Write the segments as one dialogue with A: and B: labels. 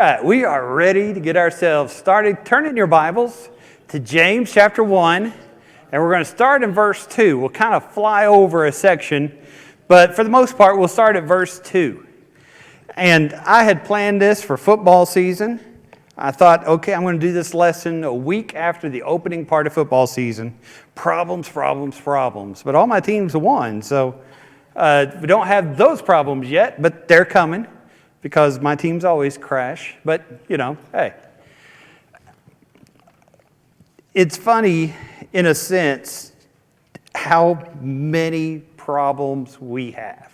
A: All right, we are ready to get ourselves started. Turn in your Bibles to James chapter 1, and we're going to start in verse 2. We'll kind of fly over a section, but for the most part, we'll start at verse 2. And I had planned this for football season. I thought, okay, I'm going to do this lesson a week after the opening part of football season. Problems. But all my teams won, so we don't have those problems yet, but they're coming. Because my teams always crash, but, hey. It's funny, in a sense, how many problems we have.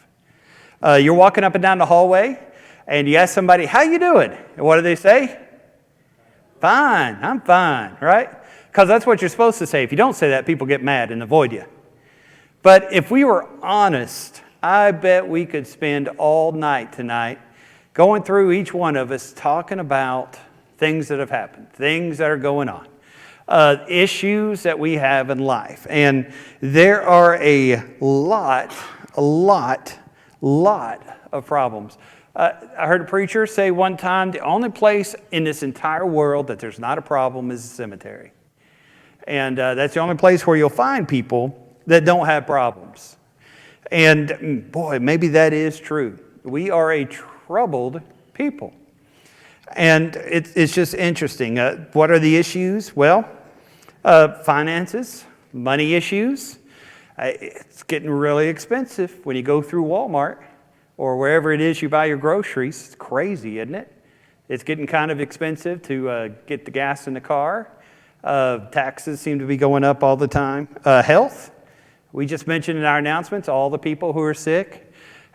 A: You're walking up and down the hallway, and you ask somebody, how you doing? And what do they say? Fine, I'm fine, right? Because that's what you're supposed to say. If you don't say that, people get mad and avoid you. But if we were honest, I bet we could spend all night tonight going through each one of us talking about things that have happened, things that are going on, issues that we have in life. And there are a lot of problems. I heard a preacher say one time, the only place in this entire world that there's not a problem is the cemetery. And that's the only place where you'll find people that don't have problems. And boy, maybe that is true. We are a troubled people. And it's just interesting. What are the issues? Well, finances, money issues. It's getting really expensive when you go through Walmart or wherever it is you buy your groceries. It's crazy, isn't it? It's getting kind of expensive to get the gas in the car. Taxes seem to be going up all the time. Health. We just mentioned in our announcements all the people who are sick.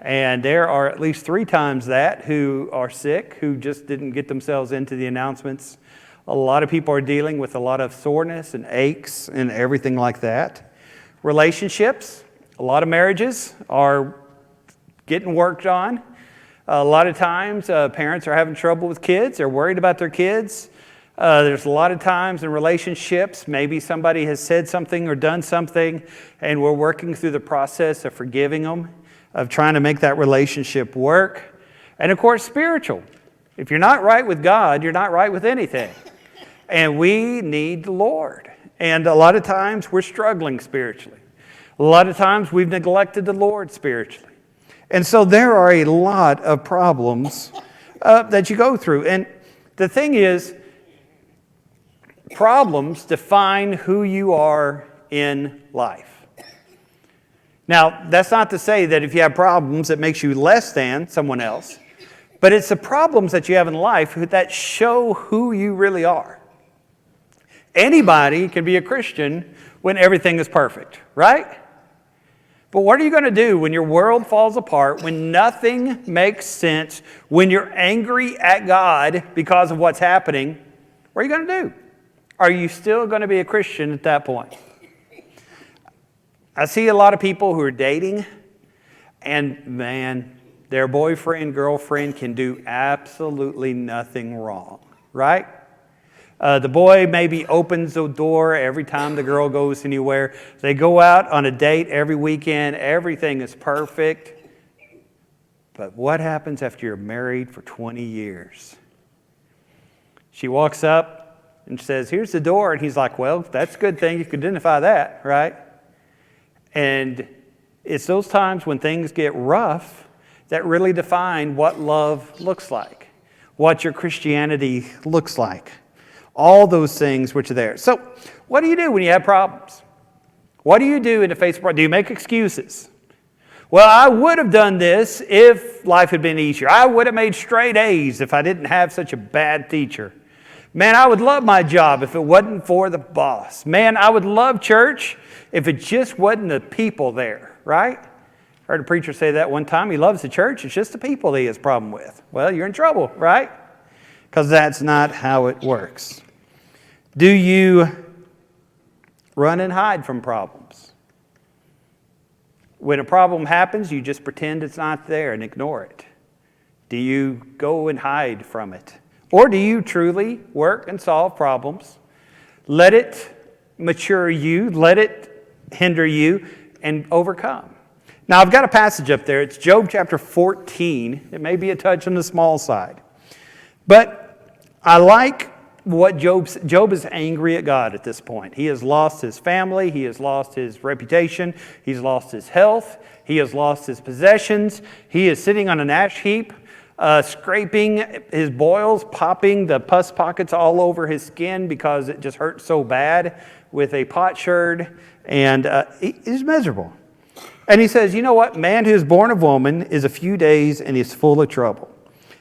A: And there are at least 3 times that who are sick, who just didn't get themselves into the announcements. A lot of people are dealing with a lot of soreness and aches and everything like that. Relationships, a lot of marriages are getting worked on. A lot of times parents are having trouble with kids. They're worried about their kids. There's a lot of times in relationships, maybe somebody has said something or done something, and we're working through the process of forgiving them, of trying to make that relationship work. And of course, spiritual. If you're not right with God, you're not right with anything. And we need the Lord. And a lot of times we're struggling spiritually. A lot of times we've neglected the Lord spiritually. And so there are a lot of problems that you go through. And the thing is, problems define who you are in life. Now, that's not to say that if you have problems, it makes you less than someone else. But it's the problems that you have in life that show who you really are. Anybody can be a Christian when everything is perfect, right? But what are you going to do when your world falls apart, when nothing makes sense, when you're angry at God because of what's happening? What are you going to do? Are you still going to be a Christian at that point? I see a lot of people who are dating, and man, their boyfriend, girlfriend can do absolutely nothing wrong, right? The boy maybe opens the door every time the girl goes anywhere. They go out on a date every weekend. Everything is perfect. But what happens after you're married for 20 years? She walks up and says, here's the door. And he's like, well, that's a good thing. You can identify that, right? And it's those times when things get rough that really define what love looks like, what your Christianity looks like, all those things which are there. So what do you do when you have problems? What do you do in the face of problems? Do you make excuses? Well, I would have done this if life had been easier. I would have made straight A's if I didn't have such a bad teacher. Man, I would love my job if it wasn't for the boss. Man, I would love church if it just wasn't the people there, right? I heard a preacher say that one time. He loves the church. It's just the people that he has a problem with. Well, you're in trouble, right? Because that's not how it works. Do you run and hide from problems? When a problem happens, you just pretend it's not there and ignore it. Do you go and hide from it? Or do you truly work and solve problems? Let it mature you, let it hinder you, and overcome. Now, I've got a passage up there. It's Job chapter 14. It may be a touch on the small side. But I like what Job is angry at God at this point. He has lost his family. He has lost his reputation. He's lost his health. He has lost his possessions. He is sitting on an ash heap, scraping his boils, popping the pus pockets all over his skin because it just hurts so bad with a potsherd. And he's miserable. And he says, you know what? Man who is born of woman is a few days and is full of trouble.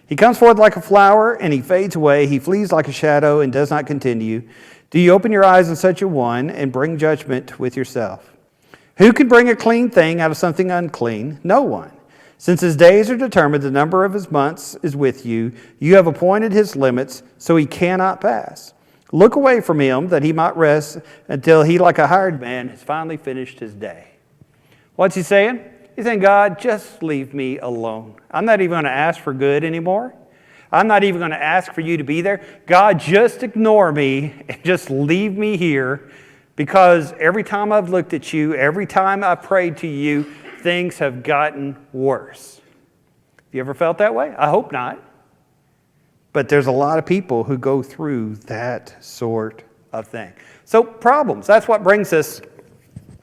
A: He comes forth like a flower, and he fades away. He flees like a shadow and does not continue. Do you open your eyes on such a one and bring judgment with yourself? Who can bring a clean thing out of something unclean? No one. Since his days are determined, the number of his months is with you. You have appointed his limits, so he cannot pass. Look away from him, that he might rest until he, like a hired man, has finally finished his day. What's he saying? He's saying, God, just leave me alone. I'm not even going to ask for good anymore. I'm not even going to ask for you to be there. God, just ignore me and just leave me here, because every time I've looked at you, every time I've prayed to you, things have gotten worse. Have you ever felt that way? I hope not. But there's a lot of people who go through that sort of thing. So problems, that's what brings us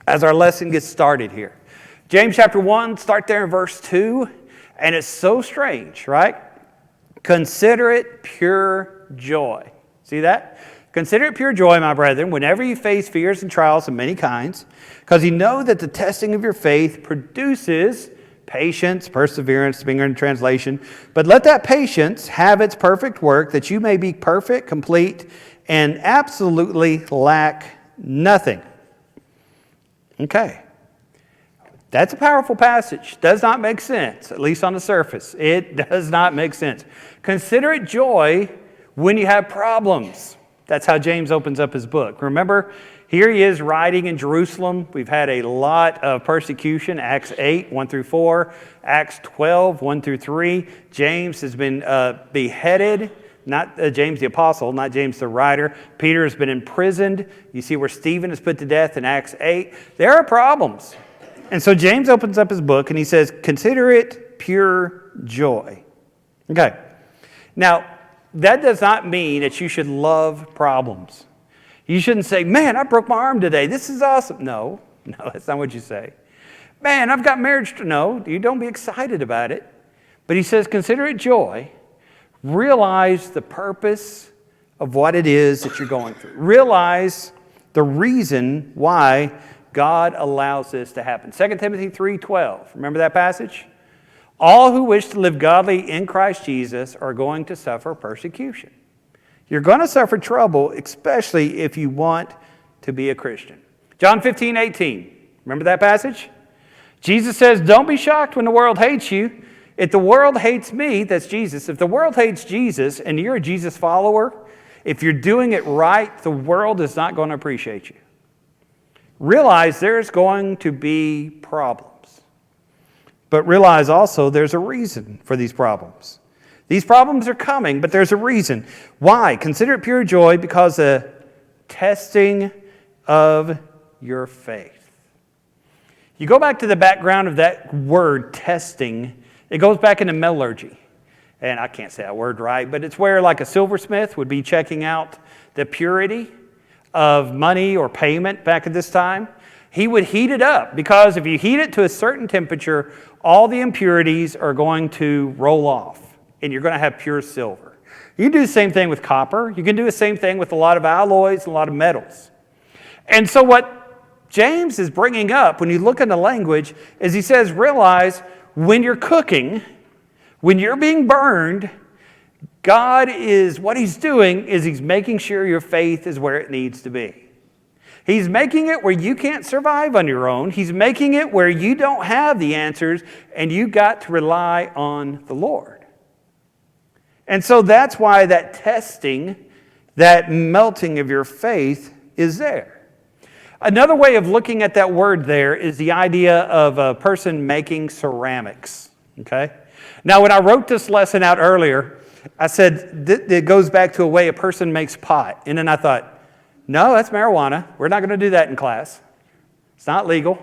A: as our lesson gets started here. James chapter 1, start there in verse 2, and it's so strange, right? Consider it pure joy. See that? Consider it pure joy, my brethren, whenever you face fears and trials of many kinds, because you know that the testing of your faith produces patience, perseverance, finger in translation. But let that patience have its perfect work, that you may be perfect, complete, and absolutely lack nothing. Okay. That's a powerful passage. Does not make sense, at least on the surface. It does not make sense. Consider it joy when you have problems. That's how James opens up his book. Remember, here he is writing in Jerusalem. We've had a lot of persecution. Acts 8, 1 through 4. Acts 12, 1 through 3. James has been beheaded. Not James the apostle, not James the writer. Peter has been imprisoned. You see where Stephen is put to death in Acts 8. There are problems. And so James opens up his book and he says, consider it pure joy. Okay. Now, that does not mean that you should love problems. You shouldn't say, man, I broke my arm today. This is awesome. No, that's not what you say. Man, I've got marriage. No, you don't be excited about it. But he says, consider it joy. Realize the purpose of what it is that you're going through. Realize the reason why God allows this to happen. 2 Timothy 3:12. Remember that passage? All who wish to live godly in Christ Jesus are going to suffer persecution. You're going to suffer trouble, especially if you want to be a Christian. John 15:18. Remember that passage? Jesus says, don't be shocked when the world hates you. If the world hates me, that's Jesus. If the world hates Jesus and you're a Jesus follower, if you're doing it right, the world is not going to appreciate you. Realize there's going to be problems. But realize also there's a reason for these problems. These problems are coming, but there's a reason. Why? Consider it pure joy, because the testing of your faith. You go back to the background of that word testing, it goes back into metallurgy. And I can't say that word right, but it's where like a silversmith would be checking out the purity of money or payment back at this time. He would heat it up, because if you heat it to a certain temperature, all the impurities are going to roll off and you're going to have pure silver. You can do the same thing with copper. You can do the same thing with a lot of alloys and a lot of metals. And so what James is bringing up when you look in the language is he says, realize when you're cooking, when you're being burned, God is, what he's doing is he's making sure your faith is where it needs to be. He's making it where you can't survive on your own. He's making it where you don't have the answers and you got to rely on the Lord. And so that's why that testing, that melting of your faith is there. Another way of looking at that word there is the idea of a person making ceramics. Okay? Now, when I wrote this lesson out earlier, I said it goes back to a way a person makes pot. And then I thought, no, that's marijuana. We're not going to do that in class. It's not legal.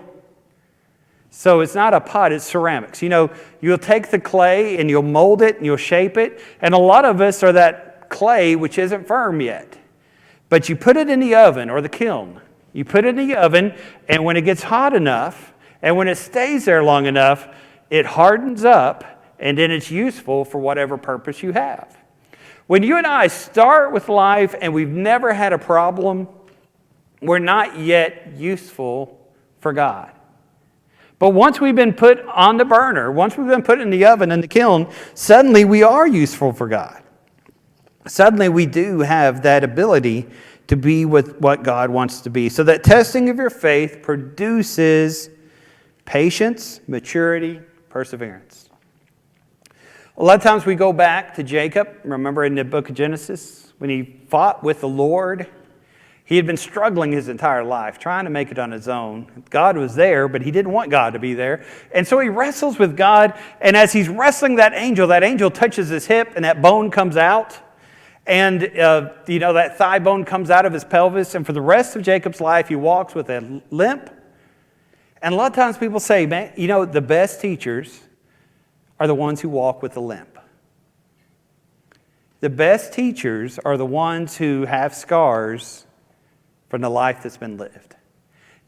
A: So it's not a pot, it's ceramics. You know, you'll take the clay and you'll mold it and you'll shape it. And a lot of us are that clay which isn't firm yet. But you put it in the oven or the kiln. You put it in the oven, and when it gets hot enough, and when it stays there long enough, it hardens up, and then it's useful for whatever purpose you have. When you and I start with life and we've never had a problem, we're not yet useful for God. But once we've been put on the burner, once we've been put in the oven and the kiln, suddenly we are useful for God. Suddenly we do have that ability to be with what God wants to be. So that testing of your faith produces patience, maturity, perseverance. A lot of times we go back to Jacob. Remember in the book of Genesis when he fought with the Lord? He had been struggling his entire life, trying to make it on his own. God was there, but he didn't want God to be there. And so he wrestles with God, and as he's wrestling that angel touches his hip, and that bone comes out. And, that thigh bone comes out of his pelvis, and for the rest of Jacob's life, he walks with a limp. And a lot of times people say, man, the best teachers are the ones who walk with a limp. The best teachers are the ones who have scars from the life that's been lived.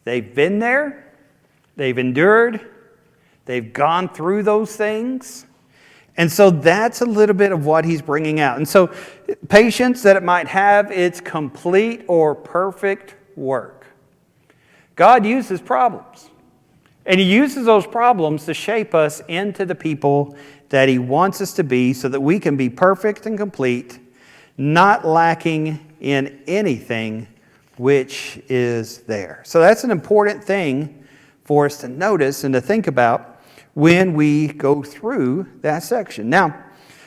A: They've been there, they've endured, they've gone through those things. And so that's a little bit of what he's bringing out. And so patience, that it might have its complete or perfect work. God uses problems. And he uses those problems to shape us into the people that he wants us to be so that we can be perfect and complete, not lacking in anything which is there. So that's an important thing for us to notice and to think about when we go through that section. Now,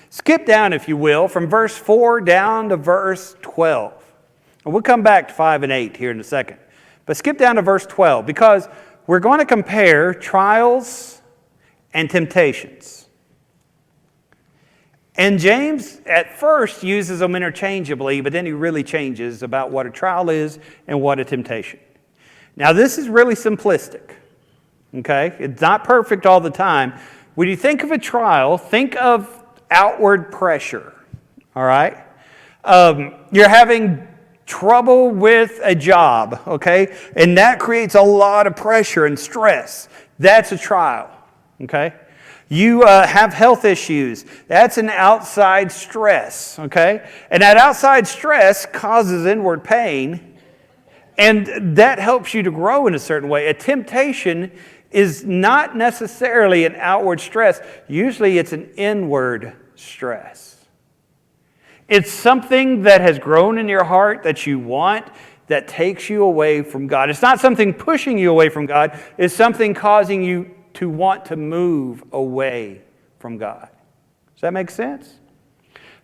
A: skip down, if you will, from verse 4 down to verse 12. And we'll come back to 5 and 8 here in a second. But skip down to verse 12 because we're going to compare trials and temptations. And James at first uses them interchangeably, but then he really changes about what a trial is and what a temptation. Now this is really simplistic, okay? It's not perfect all the time. When you think of a trial, think of outward pressure, all right? You're having trouble with a job, okay? And that creates a lot of pressure and stress. That's a trial, okay? You have health issues. That's an outside stress, okay? And that outside stress causes inward pain, and that helps you to grow in a certain way. A temptation is not necessarily an outward stress. Usually it's an inward stress. It's something that has grown in your heart that you want, that takes you away from God. It's not something pushing you away from God. It's something causing you to want to move away from God. Does that make sense?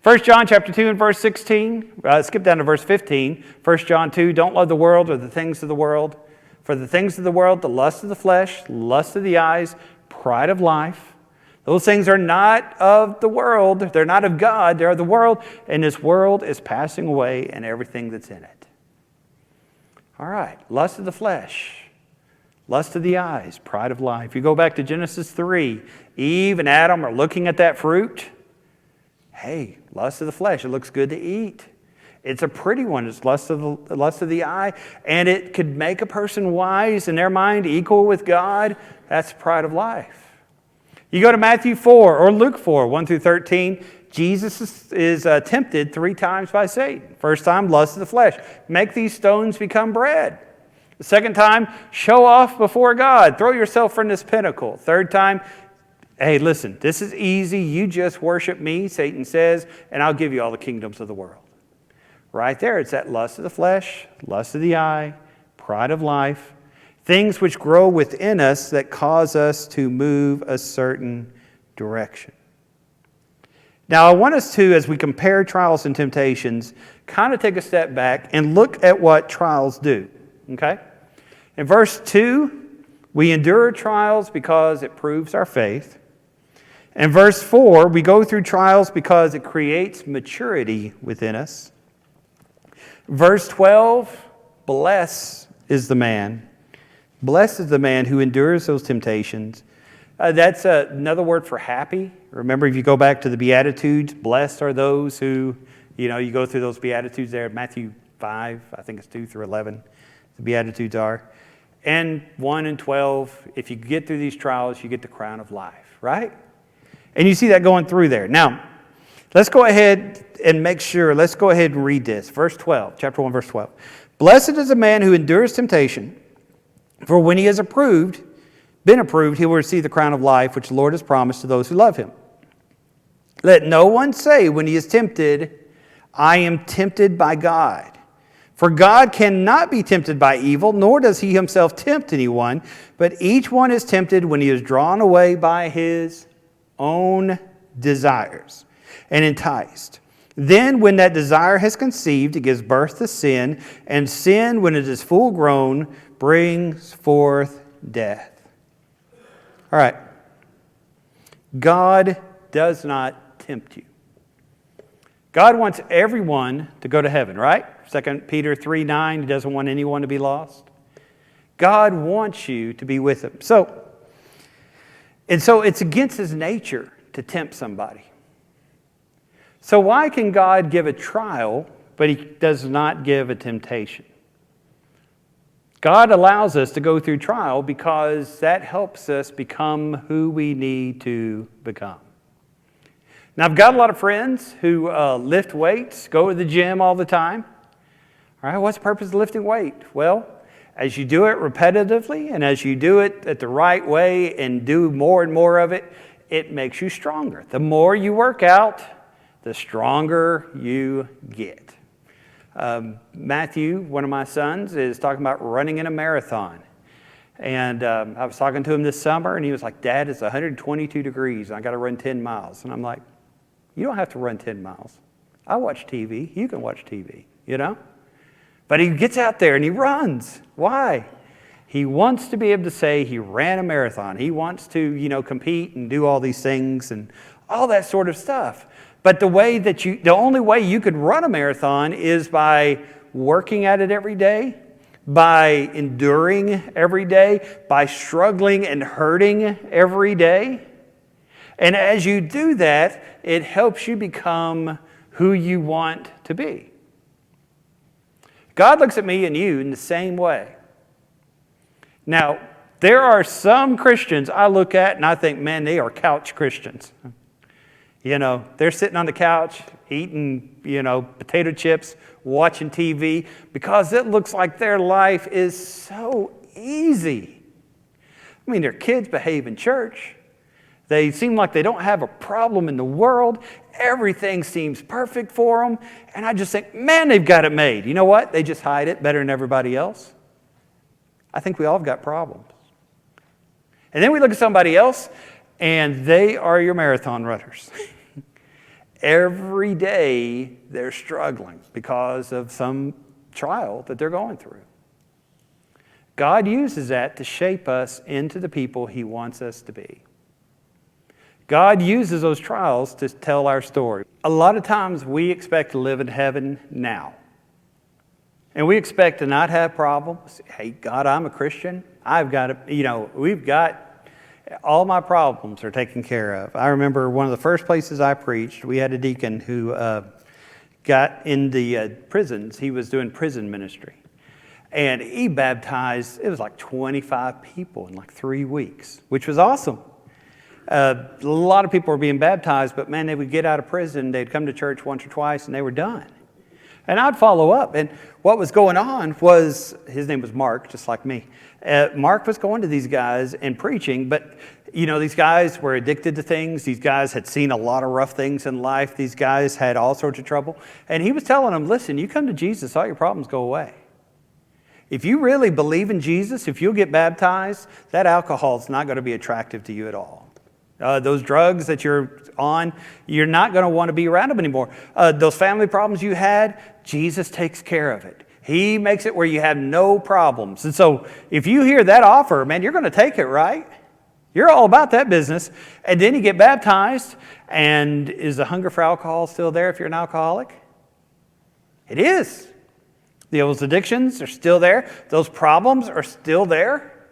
A: 1 John chapter 2 and verse 16. Skip down to verse 15. 1 John 2, don't love the world or the things of the world. For the things of the world, the lust of the flesh, lust of the eyes, pride of life. Those things are not of the world. They're not of God. They're of the world. And this world is passing away and everything that's in it. All right. Lust of the flesh. Lust of the eyes, pride of life. You go back to Genesis 3. Eve and Adam are looking at that fruit. Hey, lust of the flesh. It looks good to eat. It's a pretty one. It's lust of the eye. And it could make a person wise in their mind, equal with God. That's pride of life. You go to Matthew 4 or Luke 4, 1 through 13. Jesus is tempted 3 times by Satan. First time, lust of the flesh. Make these stones become bread. The second time, show off before God. Throw yourself from this pinnacle. Third time, hey, listen, this is easy. You just worship me, Satan says, and I'll give you all the kingdoms of the world. Right there, it's that lust of the flesh, lust of the eye, pride of life, things which grow within us that cause us to move a certain direction. Now, I want us to, as we compare trials and temptations, kind of take a step back and look at what trials do. Okay? In verse 2, we endure trials because it proves our faith. In verse 4, we go through trials because it creates maturity within us. Verse 12, blessed is the man. Blessed is the man who endures those temptations. That's another word for happy. Remember, if you go back to the Beatitudes, blessed are those who You know, you go through those Beatitudes there, Matthew 5, I think it's 2 through 11, the Beatitudes are. And 1 and 12, if you get through these trials, you get the crown of life, right? And you see that going through there. Now, let's go ahead and make sure, let's go ahead and read this. Verse 12, chapter 1, verse 12. Blessed is a man who endures temptation, for when he has been approved, he will receive the crown of life, which the Lord has promised to those who love him. Let no one say when he is tempted, I am tempted by God. For God cannot be tempted by evil, nor does he himself tempt anyone, but each one is tempted when he is drawn away by his own desires and enticed. Then when that desire has conceived, it gives birth to sin, and sin, when it is full grown, brings forth death. All right. God does not tempt you. God wants everyone to go to heaven, right? 2 Peter 3:9, he doesn't want anyone to be lost. God wants you to be with him. So it's against his nature to tempt somebody. So why can God give a trial, but he does not give a temptation? God allows us to go through trial because that helps us become who we need to become. Now, I've got a lot of friends who lift weights, go to the gym all the time. All right, what's the purpose of lifting weight? Well, as you do it repetitively and as you do it at the right way and do more and more of it, it makes you stronger. The more you work out, the stronger you get. Matthew, one of my sons, is talking about running in a marathon. And I was talking to him this summer, and he was like, Dad, it's 122 degrees, and I got to run 10 miles. And I'm like, you don't have to run 10 miles. I watch TV. You can watch TV, you know? But he gets out there and he runs. Why? He wants to be able to say he ran a marathon. He wants to, you know, compete and do all these things and all that sort of stuff. But the only way you could run a marathon is by working at it every day, by enduring every day, by struggling and hurting every day. And as you do that, it helps you become who you want to be. God looks at me and you in the same way. Now, there are some Christians I look at and I think, man, they are couch Christians. You know, they're sitting on the couch eating, you know, potato chips, watching TV, because it looks like their life is so easy. I mean, their kids behave in church. They seem like they don't have a problem in the world. Everything seems perfect for them. And I just think, man, they've got it made. You know what? They just hide it better than everybody else. I think we all have got problems. And then we look at somebody else, and they are your marathon runners. Every day they're struggling because of some trial that they're going through. God uses that to shape us into the people he wants us to be. God uses those trials to tell our story. A lot of times we expect to live in heaven now. And we expect to not have problems. Hey, God, I'm a Christian. I've got all my problems are taken care of. I remember one of the first places I preached, we had a deacon who got in the prisons. He was doing prison ministry. And he baptized, it was like 25 people in like 3 weeks, which was awesome. A lot of people were being baptized, but man, they would get out of prison, they'd come to church once or twice, and they were done. And I'd follow up. And what was going on was, his name was Mark, just like me. Mark was going to these guys and preaching, but you know, these guys were addicted to things. These guys had seen a lot of rough things in life. These guys had all sorts of trouble. And he was telling them, listen, you come to Jesus, all your problems go away. If you really believe in Jesus, if you'll get baptized, that alcohol is not going to be attractive to you at all. Those drugs that you're on, you're not going to want to be around them anymore. Those family problems you had, Jesus takes care of it. He makes it where you have no problems. And so if you hear that offer, man, you're going to take it, right? You're all about that business. And then you get baptized, and is the hunger for alcohol still there if you're an alcoholic? It is. Those addictions are still there. Those problems are still there.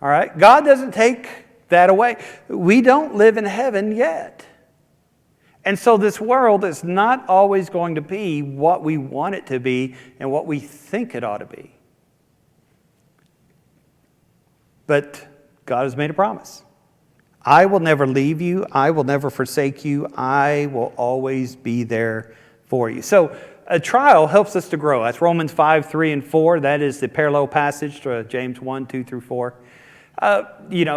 A: All right? God doesn't take that away. We don't live in heaven yet. And so this world is not always going to be what we want it to be and what we think it ought to be. But God has made a promise. I will never leave you. I will never forsake you. I will always be there for you. So a trial helps us to grow. That's Romans 5, 3, and 4. That is the parallel passage to James 1, 2 through 4.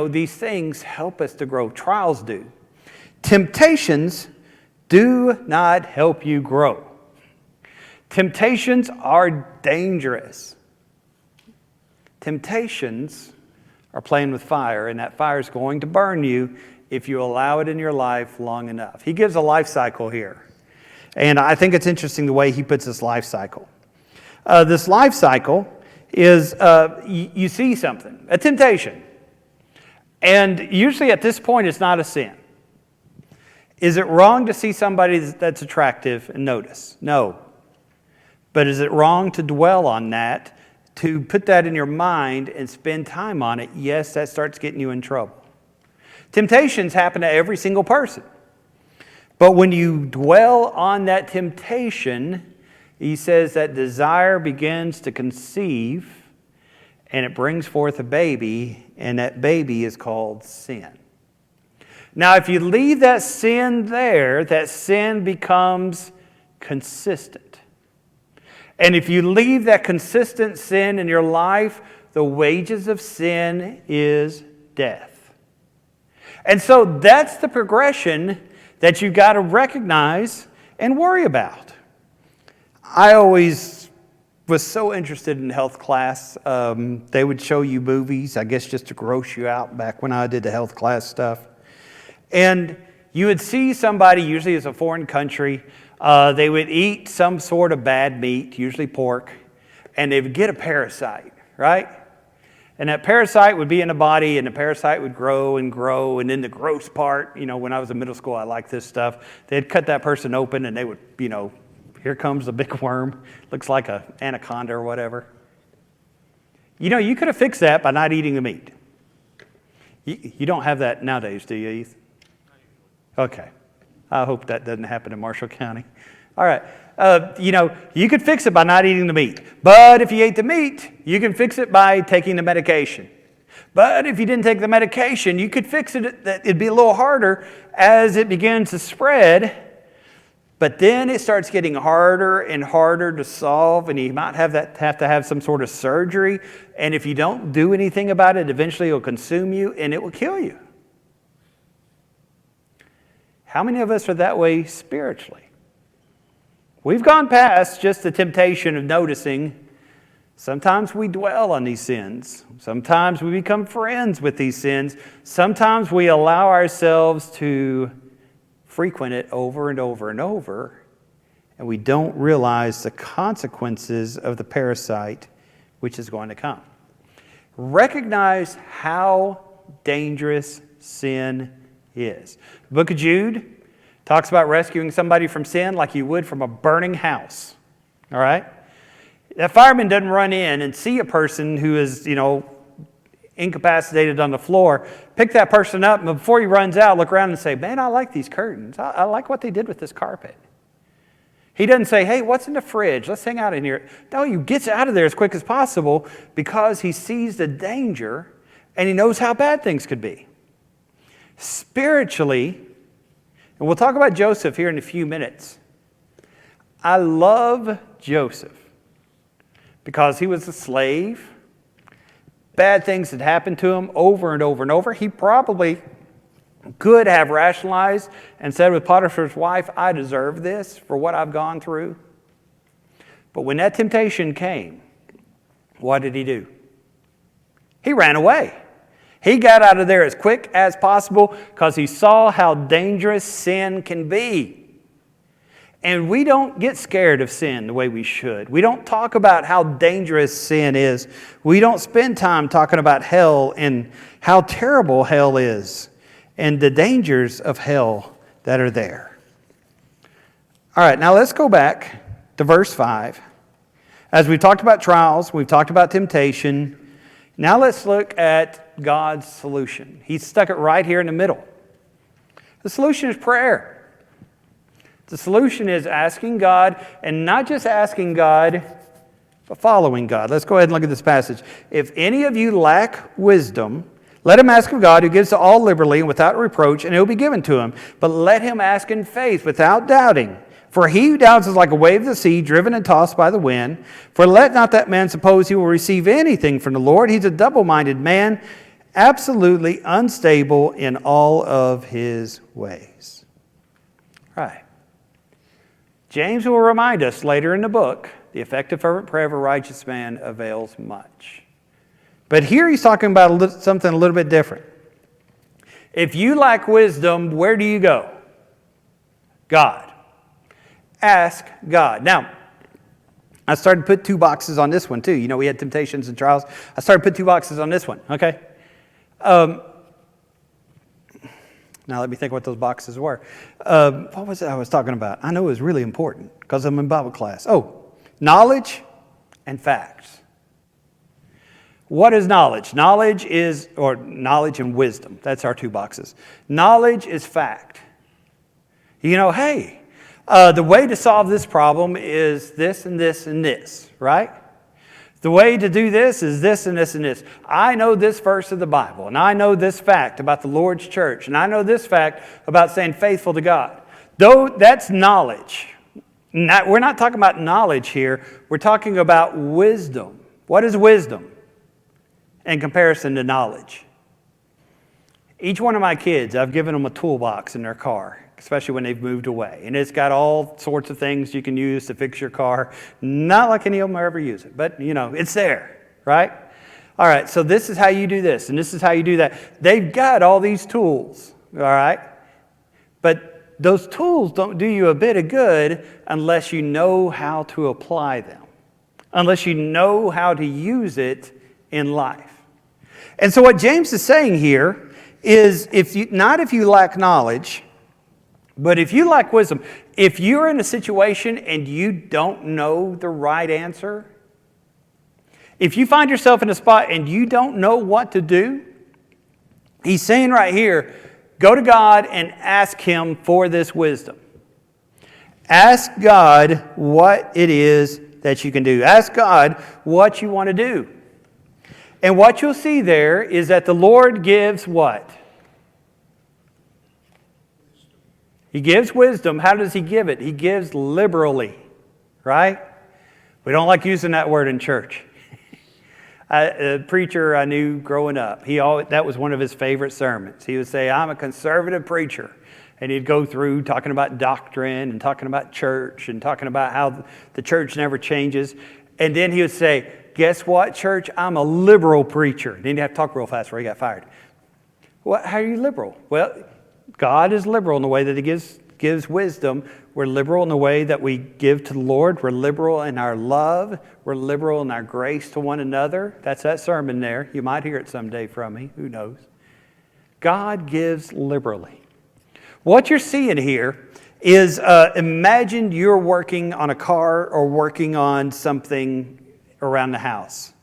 A: These things help us to grow. Trials do. Temptations do not help you grow. Temptations are dangerous. Temptations are playing with fire, and that fire is going to burn you if you allow it in your life long enough. He gives a life cycle here. And I think it's interesting the way he puts this life cycle. This life cycle is you see something, a temptation. And usually at this point, it's not a sin. Is it wrong to see somebody that's attractive and notice? No. But is it wrong to dwell on that, to put that in your mind and spend time on it? Yes, that starts getting you in trouble. Temptations happen to every single person. But when you dwell on that temptation, he says that desire begins to conceive, and it brings forth a baby, and that baby is called sin. Now, if you leave that sin there, that sin becomes consistent. And if you leave that consistent sin in your life, the wages of sin is death. And so that's the progression that you've got to recognize and worry about. I always was so interested in health class. They would show you movies, I guess just to gross you out back when I did the health class stuff. And you would see somebody, usually it's a foreign country, they would eat some sort of bad meat, usually pork, and they would get a parasite, right? And that parasite would be in the body, and the parasite would grow, and then the gross part, when I was in middle school, I liked this stuff. They'd cut that person open, and they would, here comes the big worm. Looks like an anaconda or whatever. You could have fixed that by not eating the meat. You don't have that nowadays, do you, Heath? Okay. I hope that doesn't happen in Marshall County. All right. You could fix it by not eating the meat. But if you ate the meat, you can fix it by taking the medication. But if you didn't take the medication, you could fix it. It'd be a little harder as it begins to spread. But then it starts getting harder and harder to solve, and you might have to have some sort of surgery. And if you don't do anything about it, eventually it'll consume you and it will kill you. How many of us are that way spiritually? We've gone past just the temptation of noticing. Sometimes we dwell on these sins. Sometimes we become friends with these sins. Sometimes we allow ourselves to frequent it over and over and over, and we don't realize the consequences of the parasite which is going to come. Recognize how dangerous sin is. The book of Jude talks about rescuing somebody from sin like you would from a burning house. All right? That fireman doesn't run in and see a person who is, incapacitated on the floor, pick that person up, and before he runs out, look around and say, man, I like these curtains. I like what they did with this carpet. He doesn't say, hey, what's in the fridge? Let's hang out in here. No, he gets out of there as quick as possible because he sees the danger and he knows how bad things could be. Spiritually, and we'll talk about Joseph here in a few minutes. I love Joseph because he was a slave. Bad things had happened to him over and over and over. He probably could have rationalized and said with Potiphar's wife, I deserve this for what I've gone through. But when that temptation came, what did he do? He ran away. He got out of there as quick as possible because he saw how dangerous sin can be. And we don't get scared of sin the way we should. We don't talk about how dangerous sin is. We don't spend time talking about hell and how terrible hell is and the dangers of hell that are there. All right, now let's go back to verse 5. As we've talked about trials, we've talked about temptation. Now let's look at God's solution. He stuck it right here in the middle. The solution is prayer. The solution is asking God, and not just asking God, but following God. Let's go ahead and look at this passage. If any of you lack wisdom, let him ask of God, who gives to all liberally and without reproach, and it will be given to him. But let him ask in faith, without doubting. For he who doubts is like a wave of the sea, driven and tossed by the wind. For let not that man suppose he will receive anything from the Lord. He's a double-minded man, absolutely unstable in all of his ways. Right. James will remind us later in the book, the effective fervent prayer of a righteous man avails much. But here he's talking about something a little bit different. If you lack wisdom, where do you go? God. Ask God. Now, I started to put 2 boxes on this one too. You know, we had temptations and trials. I started to put 2 boxes on this one, okay? Now let me think what those boxes were. What was it I was talking about? I know it was really important because I'm in Bible class. Oh, knowledge and facts. What is knowledge? Knowledge and wisdom. That's our 2 boxes. Knowledge is fact. You know, hey, the way to solve this problem is this and this and this, right? The way to do this is this and this and this. I know this verse of the Bible, and I know this fact about the Lord's church, and I know this fact about staying faithful to God. Though that's knowledge. We're not talking about knowledge here. We're talking about wisdom. What is wisdom in comparison to knowledge? Each one of my kids, I've given them a toolbox in their car, especially when they've moved away. And it's got all sorts of things you can use to fix your car. Not like any of them ever use it, but you know, it's there, right? All right, so this is how you do this, and this is how you do that. They've got all these tools, all right? But those tools don't do you a bit of good unless you know how to apply them, unless you know how to use it in life. And so what James is saying here is if you lack knowledge, but if you lack wisdom, if you're in a situation and you don't know the right answer, if you find yourself in a spot and you don't know what to do, he's saying right here, go to God and ask him for this wisdom. Ask God what it is that you can do. Ask God what you want to do. And what you'll see there is that the Lord gives what? He gives wisdom. How does he give it? He gives liberally, right? We don't like using that word in church. A preacher I knew growing up, that was one of his favorite sermons. He would say, I'm a conservative preacher. And he'd go through talking about doctrine and talking about church and talking about how the church never changes. And then he would say, guess what, church? I'm a liberal preacher. Then he'd have to talk real fast or he got fired. How are you liberal? Well, God is liberal in the way that he gives wisdom. We're liberal in the way that we give to the Lord. We're liberal in our love. We're liberal in our grace to one another. That's that sermon there. You might hear it someday from me. Who knows? God gives liberally. What you're seeing here is imagine you're working on a car or working on something around the house.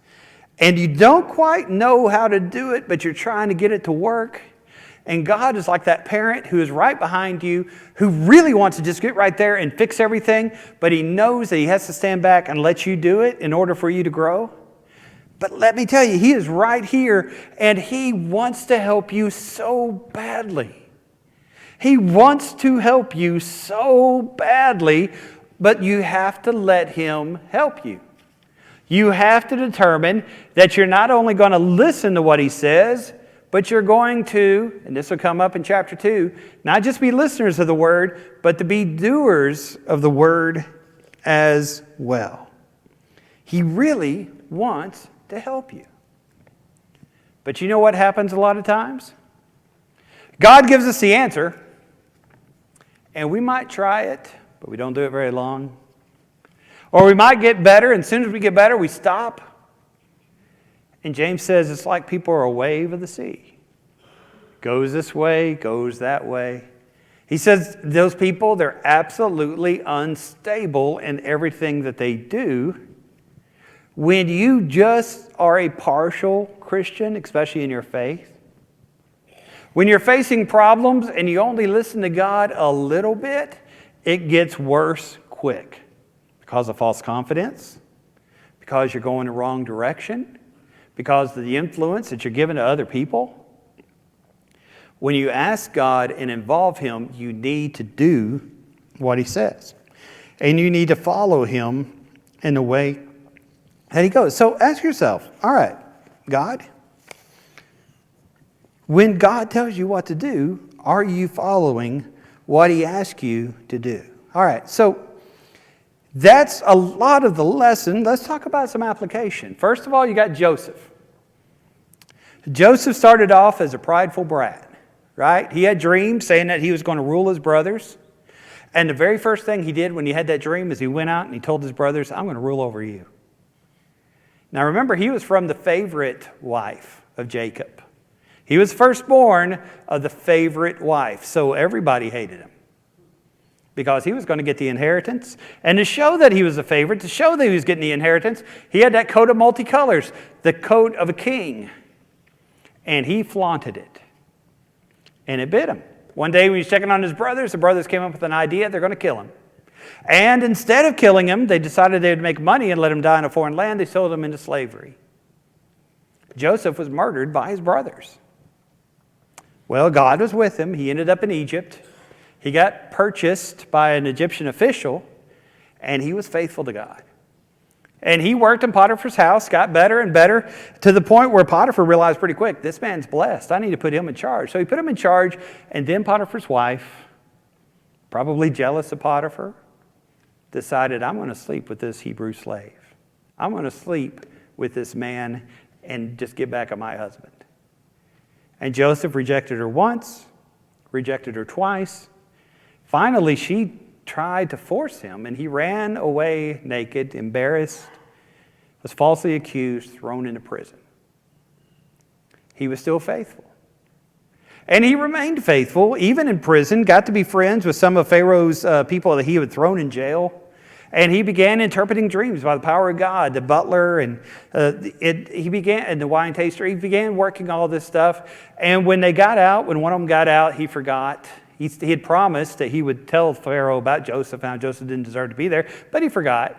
A: And you don't quite know how to do it, but you're trying to get it to work. And God is like that parent who is right behind you, who really wants to just get right there and fix everything, but he knows that he has to stand back and let you do it in order for you to grow. But let me tell you, he is right here, and he wants to help you so badly. He wants to help you so badly, but you have to let him help you. You have to determine that you're not only going to listen to what he says, but you're going to, and this will come up in chapter 2, not just be listeners of the word, but to be doers of the word as well. He really wants to help you. But you know what happens a lot of times? God gives us the answer, and we might try it, but we don't do it very long. Or we might get better, and as soon as we get better, we stop. And James says it's like people are a wave of the sea. Goes this way, goes that way. He says those people, they're absolutely unstable in everything that they do. When you just are a partial Christian, especially in your faith, when you're facing problems and you only listen to God a little bit, it gets worse quick because of false confidence, because you're going the wrong direction, because of the influence that you're giving to other people. When you ask God and involve Him, you need to do what He says. And you need to follow Him in the way that He goes. So ask yourself, all right, God, when God tells you what to do, are you following what He asks you to do? All right, so that's a lot of the lesson. Let's talk about some application. First of all, you got Joseph. Joseph started off as a prideful brat, right? He had dreams saying that he was going to rule his brothers. And the very first thing he did when he had that dream is he went out and he told his brothers, I'm going to rule over you. Now remember, he was from the favorite wife of Jacob. He was firstborn of the favorite wife. So everybody hated him because he was going to get the inheritance. And to show that he was a favorite, to show that he was getting the inheritance, he had that coat of multicolors, the coat of a king. And he flaunted it. And it bit him. One day when he was checking on his brothers, the brothers came up with an idea, they're going to kill him. And instead of killing him, they decided they would make money and let him die in a foreign land. They sold him into slavery. Joseph was murdered by his brothers. Well, God was with him. He ended up in Egypt. He got purchased by an Egyptian official, and he was faithful to God. And he worked in Potiphar's house, got better and better, to the point where Potiphar realized pretty quick, this man's blessed. I need to put him in charge. So he put him in charge, and then Potiphar's wife, probably jealous of Potiphar, decided, I'm going to sleep with this Hebrew slave. I'm going to sleep with this man and just get back at my husband. And Joseph rejected her once, rejected her twice. Finally, she tried to force him, and he ran away naked, embarrassed, was falsely accused, thrown into prison. He was still faithful. And he remained faithful, even in prison, got to be friends with some of Pharaoh's people that he had thrown in jail. And he began interpreting dreams by the power of God. The butler and the wine taster, he began working all this stuff. And when they got out, when one of them got out, he forgot. He had promised that he would tell Pharaoh about Joseph. Now, Joseph didn't deserve to be there, but he forgot.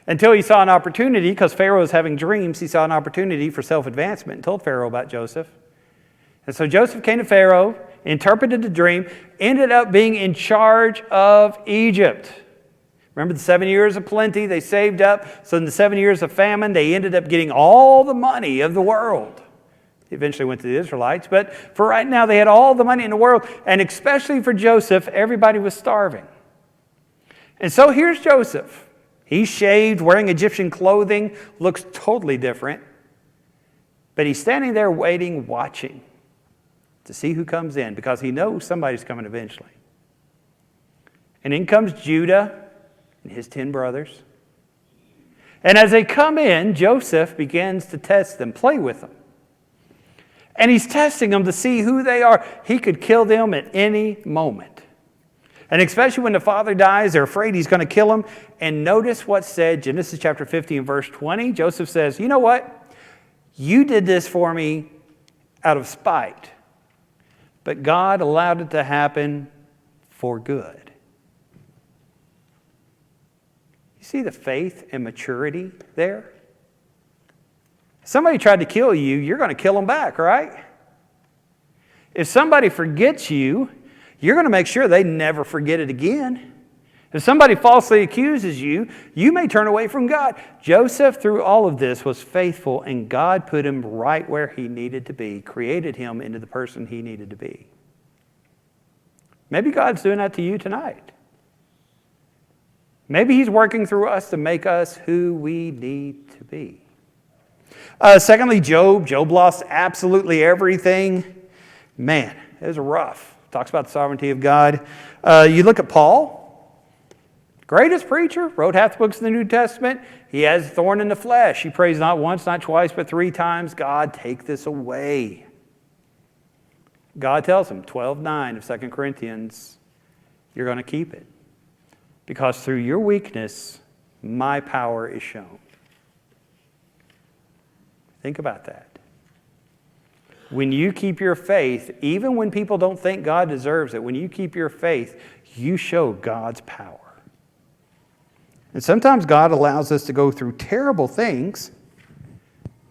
A: Until he saw an opportunity, because Pharaoh was having dreams, he saw an opportunity for self-advancement and told Pharaoh about Joseph. And so Joseph came to Pharaoh, interpreted the dream, ended up being in charge of Egypt. Remember the 7 years of plenty they saved up? So in the 7 years of famine, they ended up getting all the money of the world. He eventually went to the Israelites, but for right now, they had all the money in the world. And especially for Joseph, everybody was starving. And so here's Joseph. He's shaved, wearing Egyptian clothing, looks totally different. But he's standing there waiting, watching to see who comes in, because he knows somebody's coming eventually. And in comes Judah and his 10 brothers. And as they come in, Joseph begins to test them, play with them. And he's testing them to see who they are. He could kill them at any moment. And especially when the father dies, they're afraid he's going to kill them. And notice what's said, Genesis chapter 50 and verse 20. Joseph says, you know what? You did this for me out of spite. But God allowed it to happen for good. You see the faith and maturity there? If somebody tried to kill you, you're going to kill them back, right? If somebody forgets you, you're going to make sure they never forget it again. If somebody falsely accuses you, you may turn away from God. Joseph, through all of this, was faithful, and God put him right where he needed to be, created him into the person he needed to be. Maybe God's doing that to you tonight. Maybe He's working through us to make us who we need to be. Secondly, Job. Job lost absolutely everything. Man, it was rough. Talks about the sovereignty of God. You look at Paul, greatest preacher, wrote half the books of the New Testament. He has a thorn in the flesh. He prays not once, not twice, but 3 times, God, take this away. God tells him, 12:9 of 2 Corinthians, you're going to keep it. Because through your weakness, my power is shown. Think about that. When you keep your faith, even when people don't think God deserves it, when you keep your faith, you show God's power. And sometimes God allows us to go through terrible things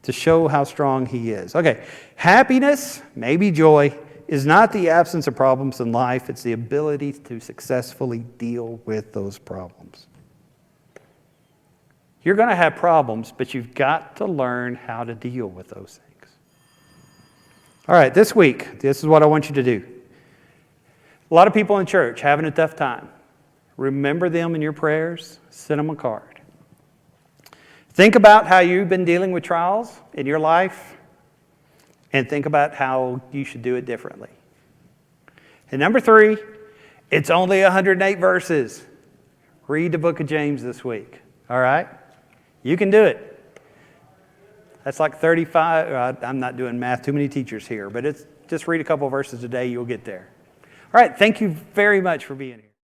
A: to show how strong He is. Okay, happiness, maybe joy, is not the absence of problems in life. It's the ability to successfully deal with those problems. You're going to have problems, but you've got to learn how to deal with those things. All right, this week, this is what I want you to do. A lot of people in church having a tough time. Remember them in your prayers. Send them a card. Think about how you've been dealing with trials in your life, and think about how you should do it differently. And number 3, it's only 108 verses. Read the book of James this week. All right? You can do it. That's like 35. I'm not doing math. Too many teachers here. But it's just read a couple verses a day. You'll get there. All right. Thank you very much for being here.